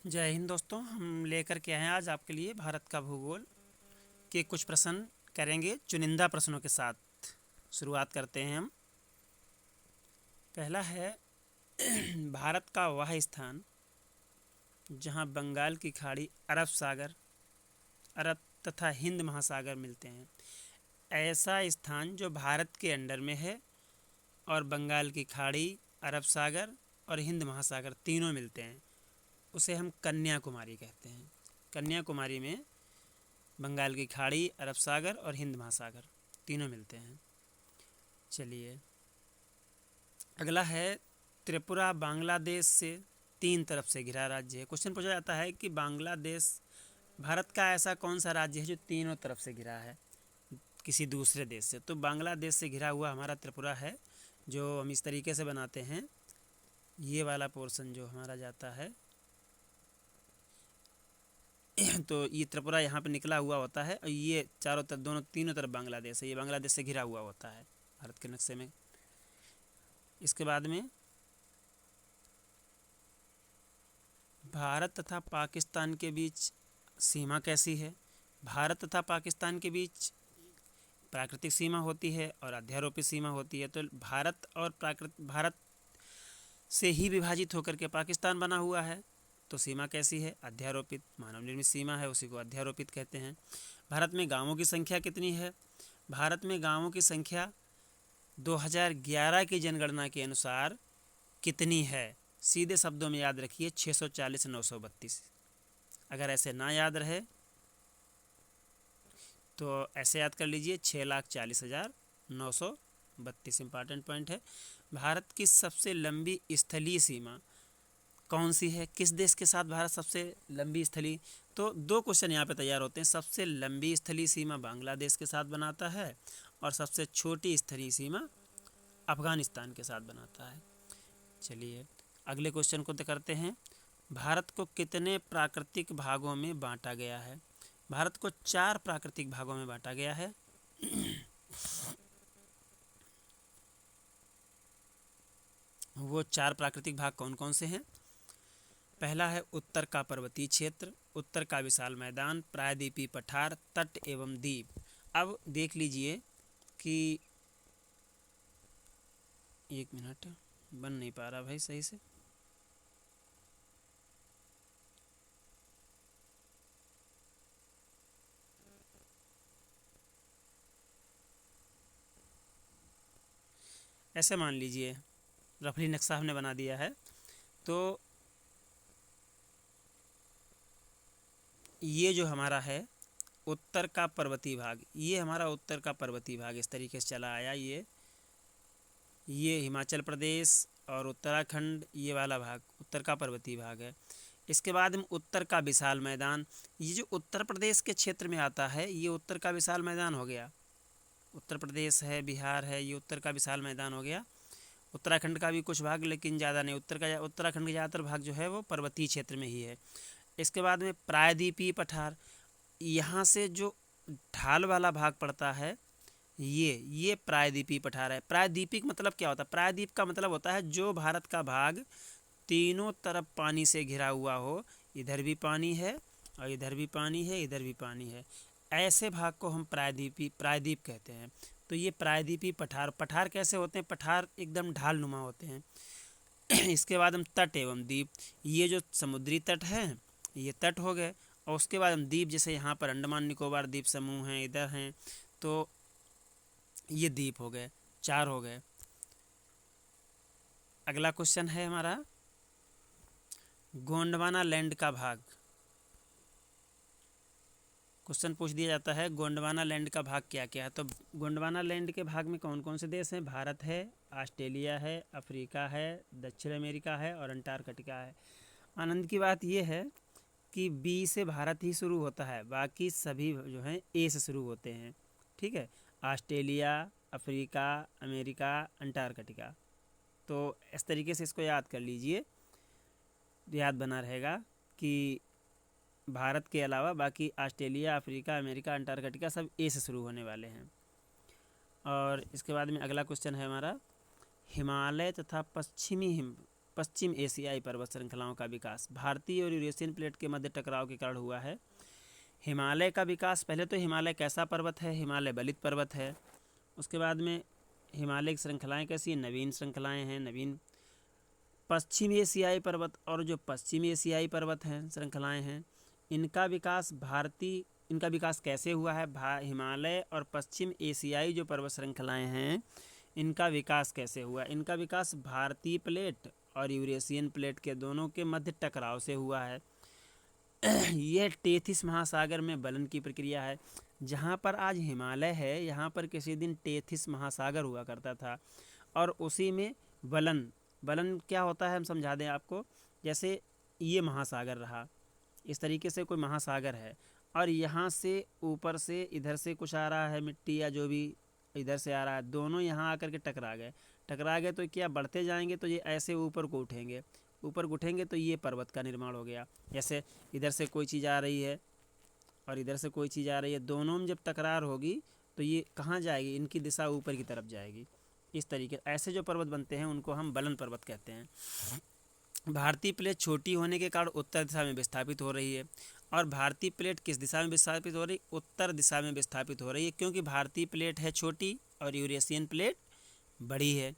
जय हिंद दोस्तों। हम लेकर के आए हैं आज आपके लिए भारत का भूगोल के कुछ प्रश्न करेंगे चुनिंदा प्रश्नों के साथ। शुरुआत करते हैं हम। पहला है भारत का वह स्थान जहां बंगाल की खाड़ी, अरब तथा हिंद महासागर मिलते हैं। ऐसा स्थान जो भारत के अंडर में है और बंगाल की खाड़ी, अरब सागर और हिंद महासागर तीनों मिलते हैं, उसे हम कन्याकुमारी कहते हैं। कन्याकुमारी में बंगाल की खाड़ी, अरब सागर और हिंद महासागर तीनों मिलते हैं। चलिए, अगला है त्रिपुरा बांग्लादेश से 3 तरफ से घिरा राज्य है। क्वेश्चन पूछा जाता है कि बांग्लादेश भारत का ऐसा कौन सा राज्य है जो तीनों तरफ से घिरा है किसी दूसरे देश से। तो बांग्लादेश से घिरा हुआ हमारा त्रिपुरा है, जो हम इस तरीके से बनाते हैं। ये वाला पोर्शन जो हमारा जाता है तो ये त्रिपुरा यहाँ पे निकला हुआ होता है और ये चारों तरफ तीनों तरफ बांग्लादेश है। ये बांग्लादेश से घिरा हुआ होता है भारत के नक्शे में। इसके बाद में भारत तथा पाकिस्तान के बीच सीमा कैसी है। भारत तथा पाकिस्तान के बीच प्राकृतिक सीमा होती है और अध्यारोपित सीमा होती है। तो भारत से ही विभाजित होकर के पाकिस्तान बना हुआ है, तो सीमा कैसी है? अध्यारोपित। मानव निर्मित सीमा है, उसी को अध्यारोपित कहते हैं। भारत में गांवों की संख्या कितनी है? भारत में गांवों की संख्या 2011 की जनगणना के अनुसार कितनी है? सीधे शब्दों में याद रखिए, 640,932। अगर ऐसे ना याद रहे तो ऐसे याद कर लीजिए, 6,40,932 इंपॉर्टेंट पॉइंट है। भारत की सबसे लंबी स्थलीय सीमा कौन सी है? किस देश के साथ भारत सबसे लंबी स्थलीय? तो 2 क्वेश्चन यहाँ पे तैयार होते हैं। सबसे लंबी स्थलीय सीमा बांग्लादेश के साथ बनाता है और सबसे छोटी स्थलीय सीमा अफगानिस्तान के साथ बनाता है। चलिए, अगले क्वेश्चन को करते हैं। भारत को कितने प्राकृतिक भागों में बांटा गया है? भारत को 4 प्राकृतिक भागों में बांटा गया है। वो 4 प्राकृतिक भाग कौन कौन से हैं? पहला है उत्तर का पर्वतीय क्षेत्र, उत्तर का विशाल मैदान, प्रायद्वीपीय पठार, तट एवं द्वीप। अब देख लीजिए कि 1 मिनट, बन नहीं पा रहा भाई सही से। ऐसे मान लीजिए, रफली नक्शा हमने बना दिया है। तो ये जो हमारा है उत्तर का पर्वतीय भाग, ये हमारा उत्तर का पर्वतीय भाग इस तरीके से चला आया। ये हिमाचल प्रदेश और उत्तराखंड, ये वाला भाग उत्तर का पर्वतीय भाग है। इसके बाद में उत्तर का विशाल मैदान, ये जो उत्तर प्रदेश के क्षेत्र में आता है, ये उत्तर का विशाल मैदान हो गया। उत्तर प्रदेश है, बिहार है, ये उत्तर का विशाल मैदान हो गया। उत्तराखंड का भी कुछ भाग, लेकिन ज़्यादा नहीं। उत्तराखंड का ज़्यादातर भाग जो है वो पर्वतीय क्षेत्र में ही है। इसके बाद में प्रायद्वीपीय पठार, यहाँ से जो ढाल वाला भाग पड़ता है, ये प्रायद्वीपीय पठार है। प्रायद्वीपिक मतलब क्या होता है? प्रायद्वीप का मतलब होता है जो भारत का भाग तीनों तरफ पानी से घिरा हुआ हो। इधर भी पानी है और इधर भी पानी है, इधर भी पानी है। ऐसे भाग को हम प्रायद्वीप कहते हैं। तो ये प्रायद्वीपीय पठार कैसे होते हैं? पठार एकदम ढाल नुमा होते हैं। इसके बाद हम तट एवं द्वीप, ये जो समुद्री तट है ये तट हो गए। और उसके बाद हम द्वीप, जैसे यहाँ पर अंडमान निकोबार द्वीप समूह हैं, इधर हैं, तो ये द्वीप हो गए, 4 हो गए। अगला क्वेश्चन है हमारा गोंडवाना लैंड का भाग। क्वेश्चन पूछ दिया जाता है गोंडवाना लैंड का भाग क्या क्या है। तो गोंडवाना लैंड के भाग में कौन कौन से देश हैं? भारत है, ऑस्ट्रेलिया है, अफ्रीका है, दक्षिण अमेरिका है और अंटार्कटिका है। आनंद की बात यह है कि बी से भारत ही शुरू होता है, बाकी सभी जो हैं ए से शुरू होते हैं। ठीक है, ऑस्ट्रेलिया, अफ्रीका, अमेरिका, अंटार्कटिका। तो इस तरीके से इसको याद कर लीजिए, याद बना रहेगा कि भारत के अलावा बाकी ऑस्ट्रेलिया, अफ्रीका, अमेरिका, अंटार्कटिका सब ए से शुरू होने वाले हैं। और इसके बाद में अगला क्वेश्चन है हमारा हिमालय तथा पश्चिम एशियाई पर्वत श्रृंखलाओं का विकास भारतीय और यूरेशियन प्लेट के मध्य टकराव के कारण हुआ है। हिमालय का विकास, पहले तो हिमालय कैसा पर्वत है? हिमालय बलित पर्वत है। उसके बाद में हिमालय की श्रृंखलाएँ कैसी हैं? नवीन श्रृंखलाएँ हैं, नवीन। पश्चिम एशियाई पर्वत, और जो पश्चिम एशियाई पर्वत हैं, श्रृंखलाएँ हैं, इनका विकास कैसे हुआ है? हिमालय और पश्चिम एशियाई जो पर्वत श्रृंखलाएँ हैं, इनका विकास कैसे हुआ? इनका विकास भारतीय प्लेट और यूरेशियन प्लेट के दोनों के मध्य टकराव से हुआ है। यह टेथिस महासागर में बलन की प्रक्रिया है। जहाँ पर आज हिमालय है, यहाँ पर किसी दिन टेथिस महासागर हुआ करता था, और उसी में बलन क्या होता है हम समझा दें आपको। जैसे ये महासागर रहा, इस तरीके से कोई महासागर है, और यहाँ से ऊपर से इधर से कुछ आ रहा है, मिट्टी या जो भी इधर से आ रहा है, दोनों यहाँ आकर के टकरा गए तो क्या बढ़ते जाएंगे तो ये ऐसे ऊपर को उठेंगे तो ये पर्वत का निर्माण हो गया। जैसे इधर से कोई चीज़ आ रही है और इधर से कोई चीज़ आ रही है, दोनों में जब तकरार होगी तो ये कहाँ जाएगी? इनकी दिशा ऊपर की तरफ जाएगी। इस तरीके ऐसे जो पर्वत बनते हैं उनको हम बलन पर्वत कहते हैं। भारतीय प्लेट छोटी होने के कारण उत्तर दिशा में विस्थापित हो रही है। और भारतीय प्लेट किस दिशा में विस्थापित हो रही? उत्तर दिशा में विस्थापित हो रही है, क्योंकि भारतीय प्लेट है छोटी और यूरेशियन प्लेट बड़ी है।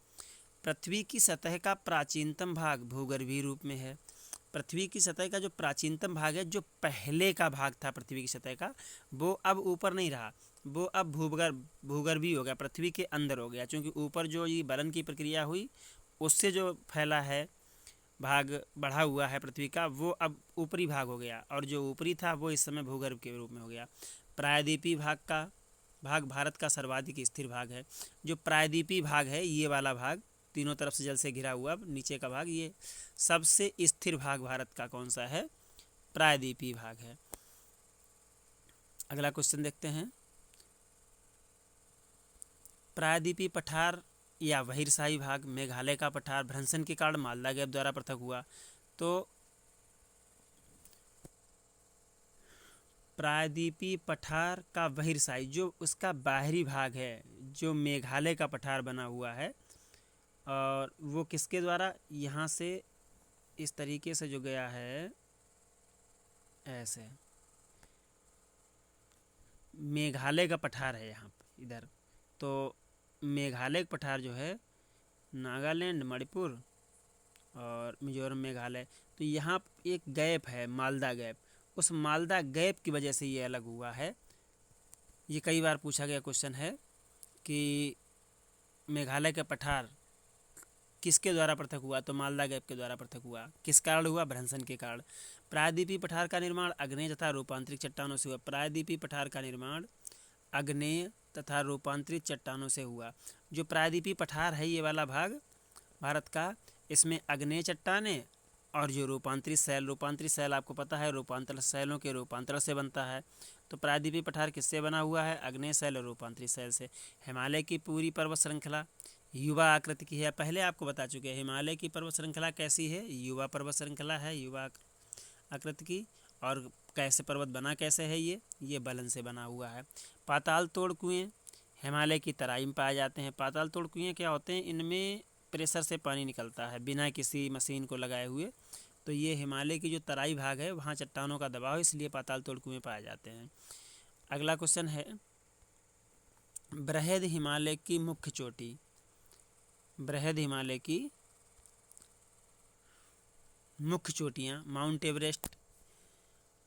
पृथ्वी की सतह का प्राचीनतम भाग भूगर्भीय रूप में है। पृथ्वी की सतह का जो प्राचीनतम भाग है, जो पहले का भाग था पृथ्वी की सतह का, वो अब ऊपर नहीं रहा, वो अब भूगर्भीय हो गया, पृथ्वी के अंदर हो गया। क्योंकि ऊपर जो ये बलन की प्रक्रिया हुई, उससे जो फैला है भाग बढ़ा हुआ है पृथ्वी का, वो अब ऊपरी भाग हो गया, और जो ऊपरी था वो इस समय भूगर्भ के रूप में हो गया। प्रायद्वीपीय भाग भारत का सर्वाधिक स्थिर भाग है। जो प्रायद्वीपीय भाग है, ये वाला भाग तीनों तरफ से जल से घिरा हुआ नीचे का भाग, ये सबसे स्थिर भाग भारत का कौन सा है? प्रायद्वीपीय भाग है। अगला क्वेश्चन देखते हैं। प्रायद्वीपीय पठार या बहिर्शाही भाग मेघालय का पठार भ्रंशन के कारण मालदा गैप द्वारा पृथक हुआ। तो प्रायद्वीपीय पठार का बहिर्शाही, जो उसका बाहरी भाग है, जो मेघालय का पठार बना हुआ है, और वो किसके द्वारा? यहाँ से इस तरीके से जो गया है, ऐसे मेघालय का पठार है यहाँ इधर। तो मेघालय का पठार जो है नागालैंड, मणिपुर और मिजोरम, मेघालय, तो यहाँ एक गैप है, मालदा गैप। उस मालदा गैप की वजह से ये अलग हुआ है। ये कई बार पूछा गया क्वेश्चन है कि मेघालय का पठार किसके द्वारा पृथक हुआ? तो मालदा गैप के द्वारा पृथक हुआ। किस कारण हुआ? भ्रंशन के कारण। प्रायद्वीपीय पठार का निर्माण आग्नेय तथा रूपांतरित चट्टानों से हुआ। प्रायद्वीपीय पठार का निर्माण आग्नेय तथा रूपांतरित चट्टानों से हुआ। जो प्रायद्वीपीय पठार है, ये वाला भाग भारत का, इसमें आग्नेय चट्टानें और जो रूपांतरित शैल आपको पता है, रूपांतर शैलों के रूपांतरण से बनता है। तो प्रायद्वीपीय पठार किससे बना हुआ है? आग्नेय शैल और रूपांतरित शैल से। हिमालय की पूरी पर्वत श्रृंखला युवा आकृति की है। पहले आपको बता चुके हैं हिमालय की पर्वत श्रृंखला कैसी है, युवा पर्वत श्रृंखला है, युवा आकृति की। और कैसे पर्वत बना कैसे है? ये बलन से बना हुआ है। पाताल तोड़ कुएँ हिमालय की तराई में पाए जाते हैं। पाताल तोड़ कुएँ क्या होते हैं? इनमें प्रेशर से पानी निकलता है बिना किसी मशीन को लगाए हुए। तो ये हिमालय की जो तराई भाग है, वहाँ चट्टानों का दबाव है, इसलिए पाताल तोड़ कुएँ पाए जाते हैं। अगला क्वेश्चन है, बृहद हिमालय की मुख्य चोटी। बृहद हिमालय की मुख्य चोटियाँ, माउंट एवरेस्ट।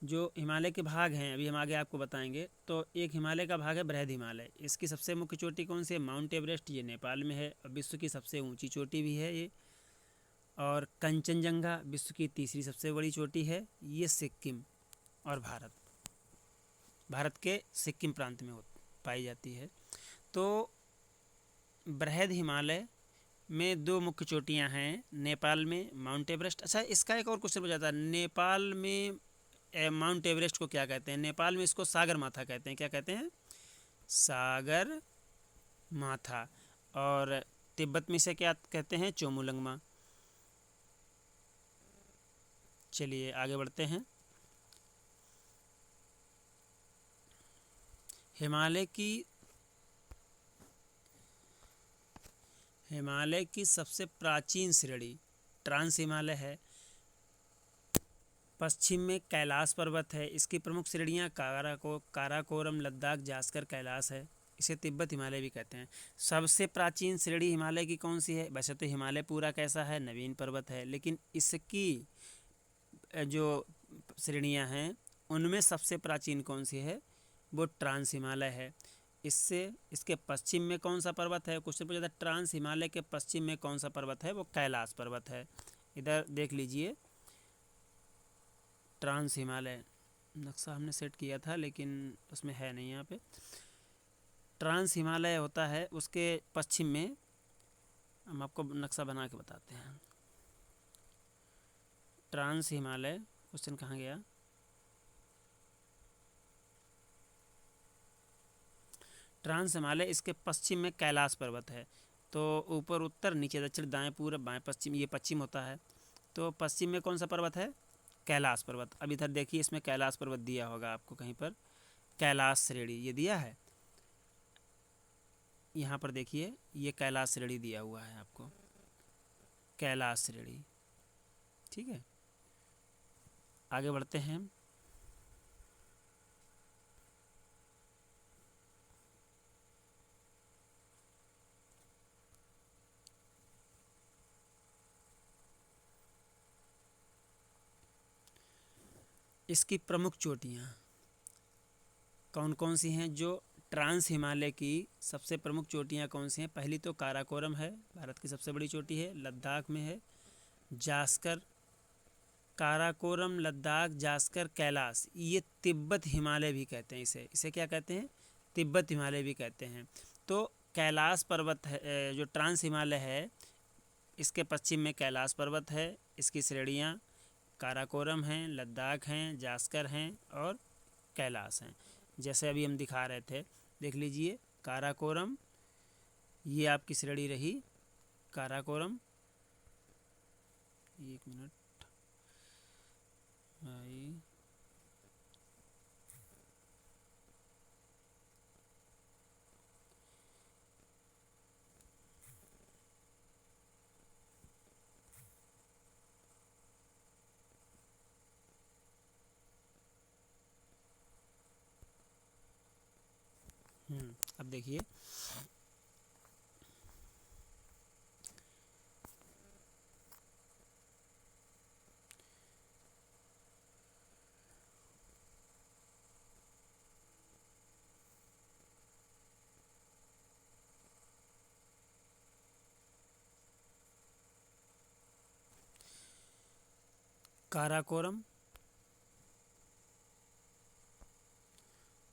जो हिमालय के भाग हैं, अभी हम आगे आपको बताएंगे। तो एक हिमालय का भाग है बृहद हिमालय, इसकी सबसे मुख्य चोटी कौन सी है? Mount Everest. ये नेपाल में है और विश्व की सबसे ऊंची चोटी भी है ये। और कंचनजंगा विश्व की तीसरी सबसे बड़ी चोटी है। ये सिक्किम और भारत के सिक्किम प्रांत में पाई जाती है। तो बृहद हिमालय में दो मुख्य चोटियां हैं, नेपाल में माउंट एवरेस्ट। अच्छा, इसका एक और क्वेश्चन हो जाता है, नेपाल में माउंट एवरेस्ट को क्या कहते हैं? नेपाल में इसको सागर माथा कहते हैं। क्या कहते हैं? सागर माथा। और तिब्बत में इसे क्या कहते हैं? चोमुलंगमा। चलिए आगे बढ़ते हैं। हिमालय की सबसे प्राचीन श्रेणी ट्रांस हिमालय है। पश्चिम में कैलाश पर्वत है। इसकी प्रमुख श्रेणियाँ काराकोरम, लद्दाख, जास्कर, कैलाश है। इसे तिब्बत हिमालय भी कहते हैं। सबसे प्राचीन श्रेणी हिमालय की कौन सी है? वैसे तो हिमालय पूरा कैसा है? नवीन पर्वत है, लेकिन इसकी जो श्रेणियाँ हैं उनमें सबसे प्राचीन कौन सी है? वो ट्रांस हिमालय है। इसके पश्चिम में कौन सा पर्वत है? क्वेश्चन पूछा था ट्रांस हिमालय के पश्चिम में कौन सा पर्वत है? वो कैलाश पर्वत है। इधर देख लीजिए, ट्रांस हिमालय नक्शा हमने सेट किया था लेकिन उसमें है नहीं यहाँ पे। ट्रांस हिमालय होता है उसके पश्चिम में। हम आपको नक्शा बना के बताते हैं। ट्रांस हिमालय, क्वेश्चन कहाँ गया? ट्रांस हिमालय, इसके पश्चिम में कैलाश पर्वत है। तो ऊपर उत्तर, नीचे दक्षिण, दाएं पूरब, बाएं पश्चिम, ये पश्चिम होता है। तो पश्चिम में कौन सा पर्वत है? कैलाश पर्वत। अब इधर देखिए, इसमें कैलाश पर्वत दिया होगा आपको कहीं पर, कैलाश श्रेणी ये दिया है। यहाँ पर देखिए, ये कैलाश श्रेणी दिया हुआ है आपको, कैलाश श्रेणी। ठीक है, आगे बढ़ते हैं। इसकी प्रमुख चोटियाँ कौन कौन सी हैं? जो ट्रांस हिमालय की सबसे प्रमुख चोटियाँ कौन सी हैं? पहली तो काराकोरम है, भारत की सबसे बड़ी चोटी है, लद्दाख में है। जास्कर, काराकोरम, लद्दाख, जास्कर, कैलाश, ये तिब्बत हिमालय भी कहते हैं। इसे क्या कहते हैं? तिब्बत हिमालय भी कहते हैं। तो कैलाश पर्वत है, जो ट्रांस हिमालय है, इसके पश्चिम में कैलाश पर्वत है। इसकी श्रेणियाँ काराकोरम हैं, लद्दाख हैं, जास्कर हैं और कैलाश हैं। जैसे अभी हम दिखा रहे थे, देख लीजिए, काराकोरम, ये आपकी श्रेणी रही काराकोरम। एक मिनट भाई, अब देखिए, काराकोरम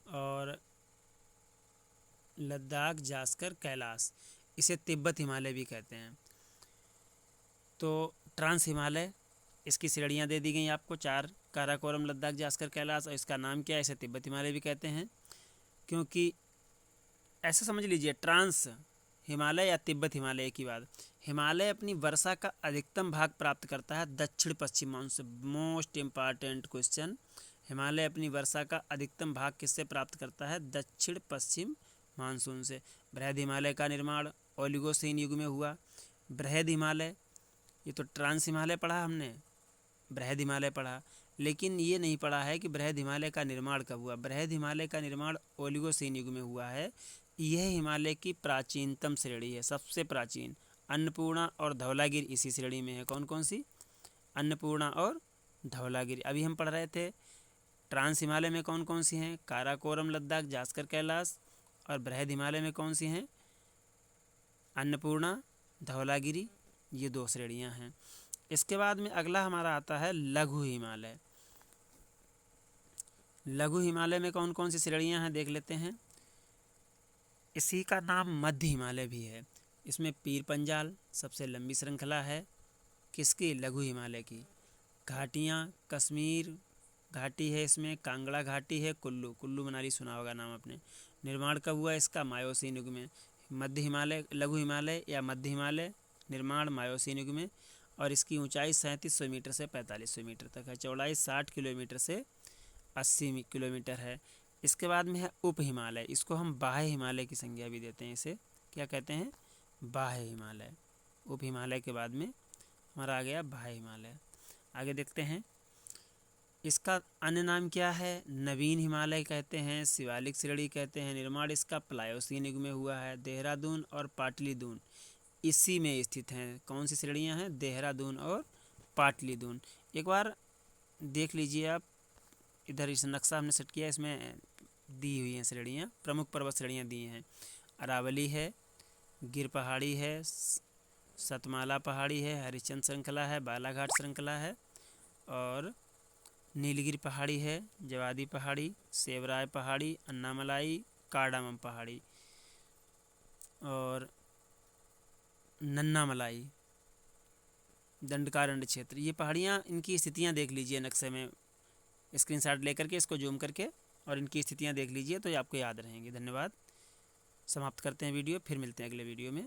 और लद्दाख, जास्कर, कैलाश, इसे तिब्बत हिमालय भी कहते हैं। तो ट्रांस हिमालय, इसकी श्रेणियाँ दे दी गई आपको 4, काराकोरम, लद्दाख, जास्कर, कैलाश, और इसका नाम क्या है? इसे तिब्बत हिमालय भी कहते हैं। क्योंकि ऐसा समझ लीजिए, ट्रांस हिमालय या तिब्बत हिमालय की बात, हिमालय अपनी वर्षा का अधिकतम भाग प्राप्त करता है दक्षिण पश्चिम मानसून से। मोस्ट इम्पॉर्टेंट क्वेश्चन, हिमालय अपनी वर्षा का अधिकतम भाग किससे प्राप्त करता है? दक्षिण पश्चिम मानसून से। बृहद हिमालय का निर्माण ओलिगोसीन युग में हुआ। बृहद हिमालय, ये तो ट्रांस हिमालय पढ़ा हमने, बृहद हिमालय पढ़ा, लेकिन ये नहीं पढ़ा है कि बृहद हिमालय का निर्माण कब हुआ। बृहद हिमालय का निर्माण ओलिगोसीन युग में हुआ है। यह हिमालय की प्राचीनतम श्रेणी है, सबसे प्राचीन। अन्नपूर्णा और धौलागिरी इसी श्रेणी में है। कौन कौन सी? अन्नपूर्णा और धौलागिरी। अभी हम पढ़ रहे थे ट्रांस हिमालय में कौन कौन सी हैं? काराकोरम, लद्दाख, जास्कर, कैलाश। और बृहद हिमालय में कौन सी हैं? अन्नपूर्णा, धौलागिरी, ये 2 श्रेणियाँ हैं। इसके बाद में अगला हमारा आता है लघु हिमालय। लघु हिमालय में कौन कौन सी श्रेणियाँ हैं देख लेते हैं। इसी का नाम मध्य हिमालय भी है। इसमें पीर पंजाल सबसे लंबी श्रृंखला है। किसकी? लघु हिमालय की। घाटियाँ, कश्मीर घाटी है, इसमें कांगड़ा घाटी है, कुल्लू, कुल्लू मनाली सुना होगा नाम आपने। निर्माण कब हुआ इसका? मायोसीन युग में। मध्य हिमालय, लघु हिमालय या मध्य हिमालय, निर्माण मायोसीन युग में। और इसकी ऊंचाई 3700 मीटर से 4500 मीटर तक है। चौड़ाई 60 किलोमीटर से 80 किलोमीटर है। इसके बाद में है उप हिमालय। इसको हम बाह्य हिमालय की संज्ञा भी देते हैं। इसे क्या कहते हैं? बाह्य हिमालय। उप हिमालय के बाद में हमारा आ गया भाई हिमालय। आगे देखते हैं, इसका अन्य नाम क्या है? नवीन हिमालय कहते हैं, शिवालिक श्रेणी कहते हैं। निर्माण इसका प्लायोसीन युग में हुआ है। देहरादून और पाटलिदून इसी में स्थित हैं। कौन सी श्रेणियां हैं? देहरादून और पाटलिदून। एक बार देख लीजिए आप, इधर इस नक्शा हमने सेट किया, इसमें दी हुई हैं श्रेणियाँ, प्रमुख पर्वत श्रेणियाँ दी हैं। अरावली है, गिर पहाड़ी है, सतमाला पहाड़ी है, हरिश्चंद्र श्रृंखला है, बालाघाट श्रृंखला है, और नीलगिरी पहाड़ी है, जवादी पहाड़ी, सेवराय पहाड़ी, अन्नामलाई, कार्डामम पहाड़ी और नन्नामलाई, दंडकारण्य क्षेत्र। ये पहाड़ियाँ, इनकी स्थितियाँ देख लीजिए नक्शे में, स्क्रीनशॉट लेकर के इसको जूम करके और इनकी स्थितियाँ देख लीजिए तो ये आपको याद रहेंगी। धन्यवाद। समाप्त करते हैं वीडियो, फिर मिलते हैं अगले वीडियो में।